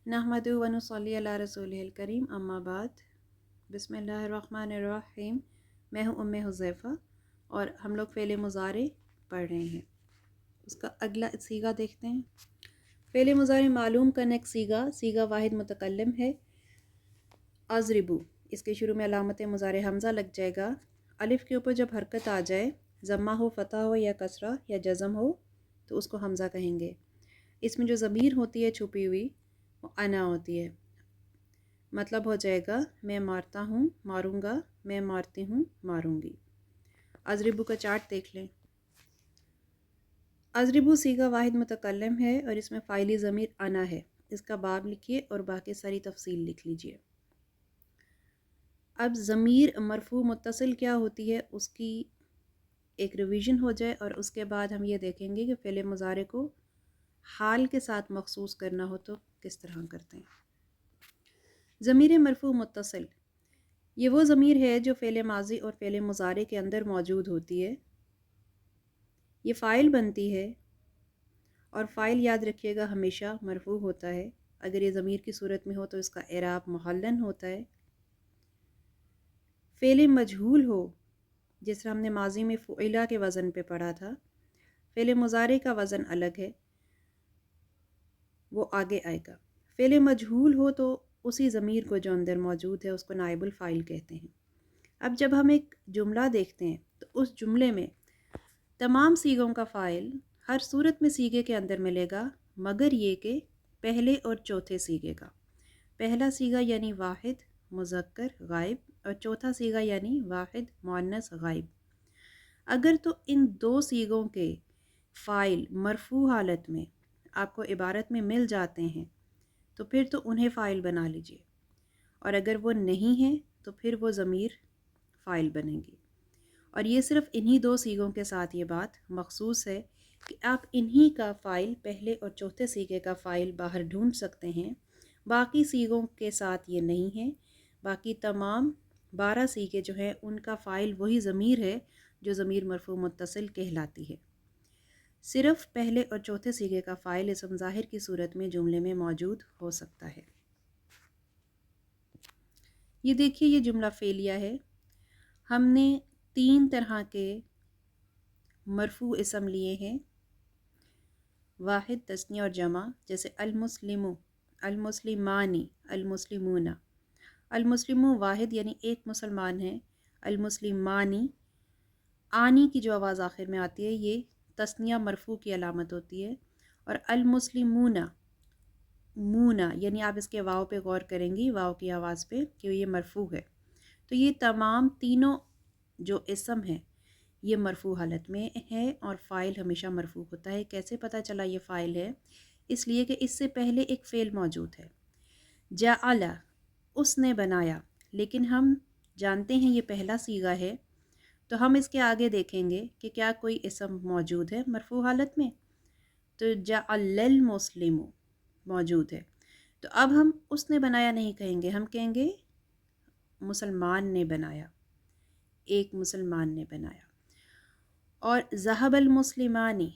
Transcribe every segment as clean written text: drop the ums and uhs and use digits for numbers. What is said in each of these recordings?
नहमदु व नुसल्ली अला रसूलिहिल करीम अम्मा बाद बिस्मिल्लाहिर्रहमानिर्रहीम। मैं हूँ उम्मे हुज़ैफ़ा और हम लोग फ़ेल मुज़ारे पढ़ रहे हैं। उसका अगला सीगा देखते हैं। फ़ेल मुज़ारे मालूम करने का सीगा वाहिद मुतकल्लिम है। अज़रिबू, इसके शुरू में अलामत मुज़ारे हमज़ा लग जाएगा। अलिफ़ के ऊपर जब हरकत आ जाए, ज़म्मा हो, फ़तह हो या कसरा या जज़म हो तो उसको हमज़ा कहेंगे। इसमें जो ज़मीर होती है छुपी हुई वो अना होती है। मतलब हो जाएगा मैं मारता हूँ, मारूंगा, मैं मारती हूँ, मारूंगी। अज़रिबू का चार्ट देख लें। अज़रिबू सीगा वाहिद मुतकल्लिम है और इसमें फ़ाइली ज़मीर अना है। इसका बाब लिखिए और बाकी सारी तफसील लिख लीजिए। अब ज़मीर मरफ़ू मुत्तसिल क्या होती है उसकी एक रिवीजन हो जाए और उसके बाद हम ये देखेंगे कि फ़ेल मुज़ारे को हाल के साथ मखसूस करना हो तो किस तरह करते हैं। ज़मीर मरफ़ू मुत्तसिल ये वो ज़मीर है जो फ़ेल माज़ी और फ़ेल मुज़ारे के अंदर मौजूद होती है। ये फ़ाइल बनती है और फ़ाइल याद रखिएगा हमेशा मरफ़ू होता है। अगर ये ज़मीर की सूरत में हो तो इसका एराब मुहल्लन होता है। फ़ेल मजहूल हो, जिस तरह हमने माज़ी में फ़ुइला के वज़न पे पढ़ा था, फ़ेल मुज़ारे का वज़न अलग है, वो आगे आएगा। फ़ेल मजहूल हो तो उसी ज़मीर को जो अंदर मौजूद है उसको नाइबुल फ़ाइल कहते हैं। अब जब हम एक जुमला देखते हैं तो उस जुमले में तमाम सीगों का फ़ाइल हर सूरत में सीगे के अंदर मिलेगा मगर ये कि पहले और चौथे सीगे का। पहला सीगा यानी वाहिद मुज़क्कर गायब और चौथा सीगा यानी वाहिद मुअन्नस गायब। अगर तो इन दो सीगों के फ़ाइल मरफ़ू हालत में आपको इबारत में मिल जाते हैं तो फिर तो उन्हें फ़ाइल बना लीजिए और अगर वो नहीं है तो फिर वो ज़मीर फ़ाइल बनेंगी। और ये सिर्फ़ इन्हीं दो सीगों के साथ ये बात मखसूस है कि आप इन्हीं का फ़ाइल पहले और चौथे सीगे का फ़ाइल बाहर ढूंढ सकते हैं। बाकी सीगों के साथ ये नहीं है। बाकी तमाम 12 सीगे जो हैं उनका फ़ाइल वही ज़मीर है जो ज़मीर मरफ़ू मुत्तसिल कहलाती है। सिर्फ़ पहले और चौथे सीगे का फ़ाइल इसम ज़ाहिर की सूरत में जुमले में मौजूद हो सकता है। ये देखिए ये जुमला फ़ेलिया है। हमने 3 तरह के मरफ़ू इसम लिए हैं, वाहिद, तस्निया और जमा। जैसे अलमुस्लिमु, अलमुस्लिमानी, अलमुस्लिमूना। अलमुस्लिमु वाहिद यानी एक मुसलमान है। अलमुस्लिमानी, आनी की जो आवाज़ आखिर में आती है ये तस्निया मरफ़ू की अलामत होती है। और अलमुस्लिमूना, मूना यानी आप इसके वाव पे गौर करेंगी, वाव की आवाज़ पे, कि ये मरफ़ू है। तो ये तमाम तीनों जो इसम है ये मरफ़ू हालत में है और फ़ाइल हमेशा मरफ़ू होता है। कैसे पता चला ये फ़ाइल है? इसलिए कि इससे पहले एक फ़ेल मौजूद है, जाअला, उसने बनाया। लेकिन हम जानते हैं ये पहला सीगा है तो हम इसके आगे देखेंगे कि क्या कोई इसम मौजूद है मरफ़ू हालत में। तो जाअलल मुस्लिमु मौजूद है। तो अब हम उसने बनाया नहीं कहेंगे, हम कहेंगे मुसलमान ने बनाया, एक मुसलमान ने बनाया। और ज़हबल मुस्लिमानी,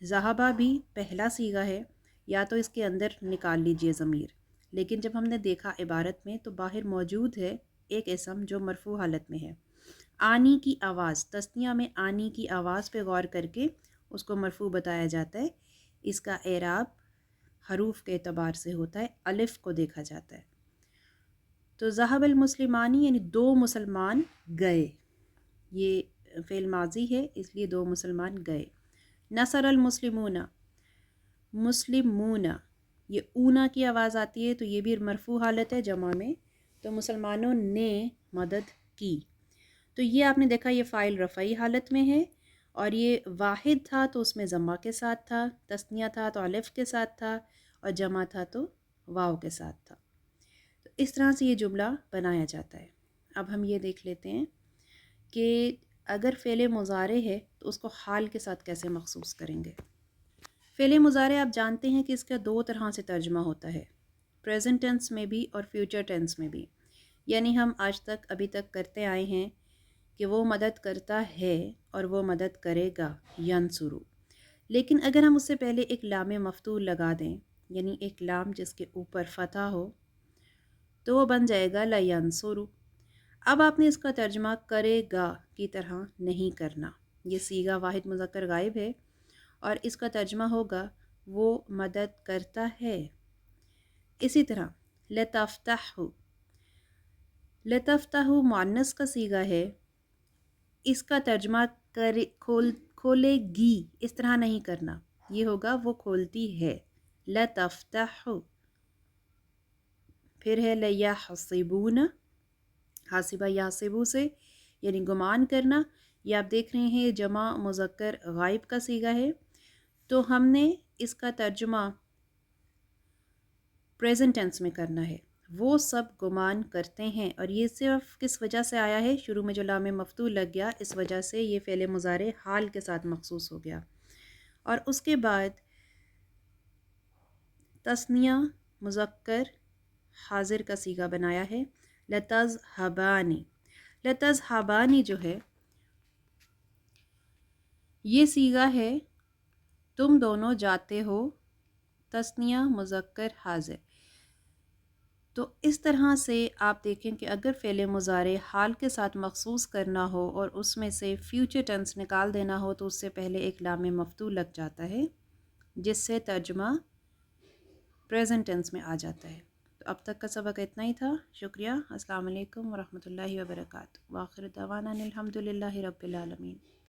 ज़हबा भी पहला सीगा है, या तो इसके अंदर निकाल लीजिए ज़मीर। लेकिन जब हमने देखा इबारत में तो बाहर मौजूद है एक इसम जो मरफ़ू हालत में है। आनी की आवाज़, तस्निया में आनी की आवाज़ पे गौर करके उसको मरफ़ू बताया जाता है। इसका एराब हरूफ के एतबार से होता है, अलिफ़ को देखा जाता है। तो ज़हबल मुस्लिमानी यानी दो मुसलमान गए, ये फ़ेल माजी है इसलिए दो मुसलमान गए। नसरल मुस्लिमूना, मुस्लिमूना, ये ऊना की आवाज़ आती है तो ये भी मरफ़ू हालत है जमा में। तो मुसलमानों ने मदद की। तो ये आपने देखा ये फ़ाइल रफ़ई हालत में है और ये वाहिद था तो उसमें ज़म्मा के साथ था, तस्निया था तो अलिफ़ के साथ था और जमा था तो वाव के साथ था। तो इस तरह से ये जुमला बनाया जाता है। अब हम ये देख लेते हैं कि अगर फ़ेल मुज़ारे है तो उसको हाल के साथ कैसे मखसूस करेंगे। फ़ेल मुज़ारे आप जानते हैं कि इसका दो तरह से तर्जुमा होता है, प्रेजेंट टेंस में भी और फ्यूचर टेंस में भी। यानी हम आज तक अभी तक करते आए हैं कि वो मदद करता है और वो मदद करेगा, यंसुरु। लेकिन अगर हम उससे पहले एक लाम मफ्तूल लगा दें یعنی ایک لام جس کے اوپر فتح ہو تو وہ بن جائے گا لینصرو۔ اب آپ نے اس کا ترجمہ کرے گا کی طرح نہیں کرنا، یہ صیغہ واحد مذکر غائب ہے اور اس کا ترجمہ ہوگا وہ مدد کرتا ہے۔ اسی طرح لتفتح، لتفتح مؤنث کا صیغہ ہے، اس کا ترجمہ کھولے گی اس طرح نہیں کرنا، یہ ہوگا وہ کھولتی ہے، لتفتح۔ پھر ہے لیحسبون، حاسبہ یحسبو سے یعنی گمان کرنا، یہ آپ دیکھ رہے ہیں جمع مذکر غائب کا صیغہ ہے، تو ہم نے اس کا ترجمہ پریزنٹ ٹینس میں کرنا ہے، وہ سب گمان کرتے ہیں، اور یہ صرف کس وجہ سے آیا ہے، شروع میں جو لام مفتوح لگ گیا اس وجہ سے یہ فعل مضارع حال کے ساتھ مخصوص ہو گیا۔ اور اس کے بعد تثنیہ مذکر حاضر کا صیغہ بنایا ہے لتذهبانی۔ لتذهبانی جو ہے یہ صیغہ ہے تم دونوں جاتے ہو، تثنیہ مذکر حاضر۔ تو اس طرح سے آپ دیکھیں کہ اگر فعل مضارع حال کے ساتھ مخصوص کرنا ہو اور اس میں سے فیوچر ٹینس نکال دینا ہو تو اس سے پہلے ایک لام مفتوح لگ جاتا ہے جس سے ترجمہ پریزنٹ ٹینس میں آ جاتا ہے۔ تو اب تک کا سبق اتنا ہی تھا، شکریہ، السلام علیکم ورحمۃ اللہ وبرکاتہ، وآخر دعوانا الحمد للہ رب العالمین۔